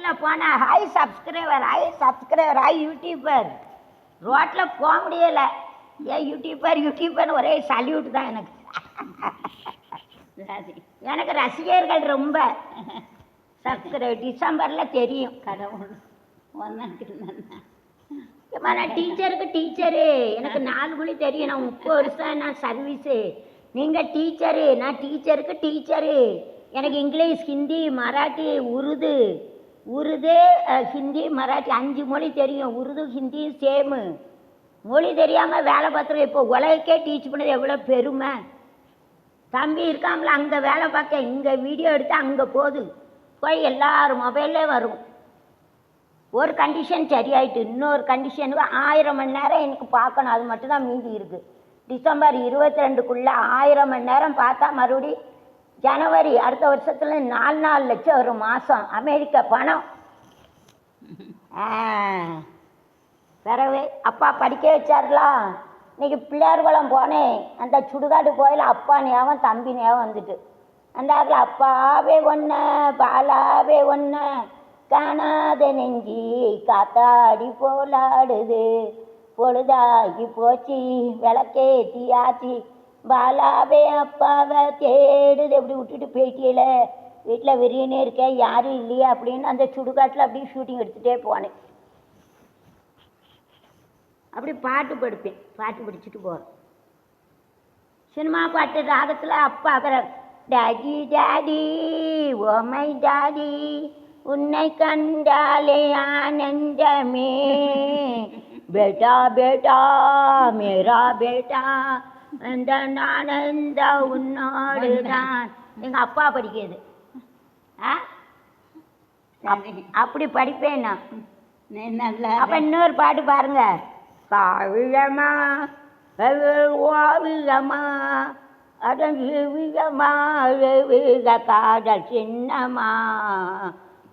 ரோட்டில் போனால் hi subscriber hi YouTuber. ரோட்டில் போக முடியலை. ஏன் யூடியூபர்னு ஒரே சல்யூட் தான் எனக்கு. எனக்கு ரசிகர்கள் ரொம்ப. சப்ஸ்கிரைப் டிசம்பரில் தெரியும். கடவுள் நான் டீச்சரு. எனக்கு 4 மொழி தெரியும். நான் 30 வருஷம் நான் சர்வீஸு. நீங்கள் டீச்சரு, நான் டீச்சரு. எனக்கு இங்கிலீஷ், ஹிந்தி, மராட்டி, உருது, ஹிந்தி, மராட்டி 5 மொழி தெரியும். உருது ஹிந்தி சேமு. மொழி தெரியாமல் வேலை பார்த்துருக்கேன். இப்போ உலகக்கே டீச் பண்ணது எவ்வளோ பெருமை. தம்பி இருக்காங்களா அங்கே வேலை பார்க்க, இங்கே வீடியோ எடுத்து அங்கே போய் எல்லாரும் மொபைல்லே வரும். ஒரு கண்டிஷன் சரியாயிட்டு, இன்னொரு கண்டிஷனுக்கு 1000 மணி நேரம் எனக்கு பார்க்கணும். அது மட்டும்தான் மீதி இருக்குது. டிசம்பர் 22க்குள்ளே 1000 மணி நேரம் பார்த்தா மறுபடி ஜனவரி அடுத்த வருஷத்துல 4 லட்சம் ஒரு மாதம் அமெரிக்கா பணம். பிறகு அப்பா படிக்க வச்சார்களா. இன்னைக்கு பிள்ளையார் குளம் போனேன். அந்த சுடுகாடு கோயில் அப்பா ஞாபகம் தம்பி ஞாபகம் வந்துட்டு. அந்த அதில் அப்பாவே ஒன்று பாலாவே ஒன்று காணாத நெஞ்சி காத்தாடி போலாடுது பொழுதாகி போச்சு விளக்கேத்தியாச்சு பாலாவே அப்பாவை தேடுது. எப்படி விட்டுட்டு போயிட்டியில வீட்டில் விரியனே இருக்கேன் யாரும் இல்லையா அப்படின்னு அந்த சுடுகாட்டில் அப்படியே ஷூட்டிங் எடுத்துகிட்டே போனேன். அப்படி பாட்டு படிச்சுட்டு போகிறேன். சினிமா பாட்டு ராகத்தில் அப்பா அப்புறம் டாடி ஓ மை டாடி உன்னை கண்டாலே ஆனந்தமே பேட்டா மேரா பேட்டா அந்த ஆனந்த உன்னோடு தான். எங்கள் அப்பா படிக்கிறது. அப்படி படிப்பேன் நான். அப்போ இன்னொரு பாட்டு பாருங்க. காவியமா ஓவியமா அதன் ஜீவியமா காதல் சின்னமா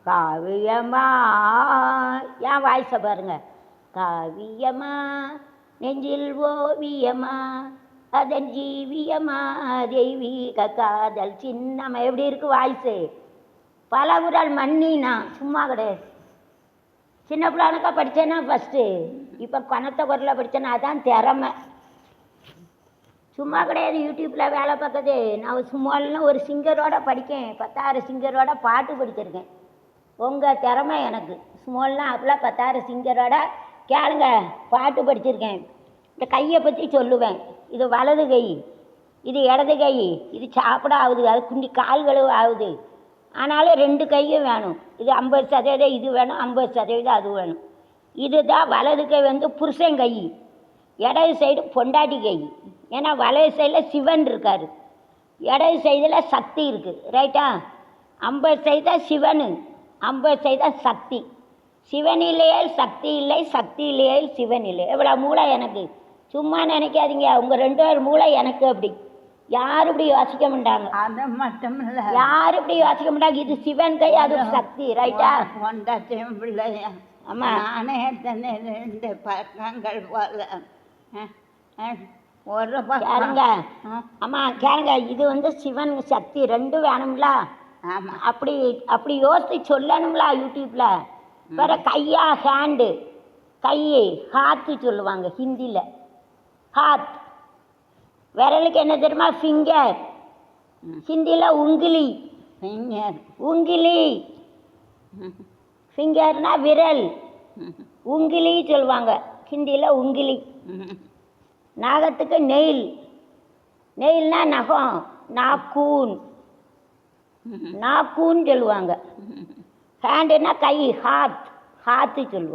காவியமா. என் வாய்ஸை பாருங்க. காவியமா நெஞ்சில் ஓவியமா அதன் ஜீவியமா தெய்வீக காதல் சின்னமா. எப்படி இருக்கு வாய்ஸு? பல குரல் மண்ணினா சும்மா கிடையாது. சின்ன பிள்ளைனுக்கா படித்தேன்னா ஃபஸ்ட்டு. இப்போ கனத்த குரலில் படித்தேன்னா அதான் திறமை. சும்மா கிடையாது. யூடியூப்பில் வேலை பார்க்குது. நான் சும்மாலாம் ஒரு சிங்கரோட படிக்கேன். 10,000 சிங்கரோட பாட்டு படிச்சிருக்கேன். உங்கள் திறமை எனக்கு. ஸ்மால்லாம் அப்பெல்லாம் 10,000 சிங்கரோட கேளுங்க பாட்டு படிச்சிருக்கேன். இந்த கையை பற்றி சொல்லுவேன். இது வலது கை, இது இடது கை, இது சாப்பிட ஆகுது, அது குண்டி கால் கழுவு ஆகுது. ஆனாலும் 2 கையும் வேணும். இது 50% இது வேணும், 50% அது வேணும். இதுதான் வலது கை புருஷன் கை, இடது சைடு பொண்டாட்டி கை. ஏன்னா வலது சைடில் சிவன் இருக்கார், இடது சைடில் சக்தி இருக்குது. ரைட்டா? 50% தான் சிவன், 50% தான் சக்தி. சிவன் இல்லையே சக்தி இல்லை, சக்தி இல்லையே சிவன் இல்லை. எவ்வளோ மூளை எனக்கு. சும்மா நினைக்காதீங்க. உங்கள் 2 பேர் மூளை எனக்கு. அப்படி யாரும் இப்படி யோசிக்க மாட்டாங்க. அது மட்டும் இல்லை, யாரும் இப்படி யோசிக்க மாட்டாங்க. இது சிவன் கை, அது சக்தி. ரைட்டா? பிள்ளையா? ஆமாம். நானே 2 பக்கங்கள் போல ஒரு கேளுங்க. ஆமாம் கேளுங்க. இது சிவன் சக்தி 2 வேணும்ல. ஆமாம். அப்படி யோசித்து சொல்லணும்ல யூடியூப்பில். வேறு கையா ஹேண்டு, கை ஹாத்து சொல்லுவாங்க ஹிந்தியில். ஹாத். விரலுக்கு என்ன தெரியுமா? ஃபிங்கர். ஹிந்தியில் உங்கிலி. உங்கிலி. ஃபிங்கர்னா விரல், உங்கிலி சொல்லுவாங்க ஹிந்தியில். உங்கிலி. நாகத்துக்கு நெயில். நெயில்னா நகம். நாக்கூன் சொல்லுவாங்க. ஹேண்டுனா கை, ஹாத்து சொல்லுவாங்க.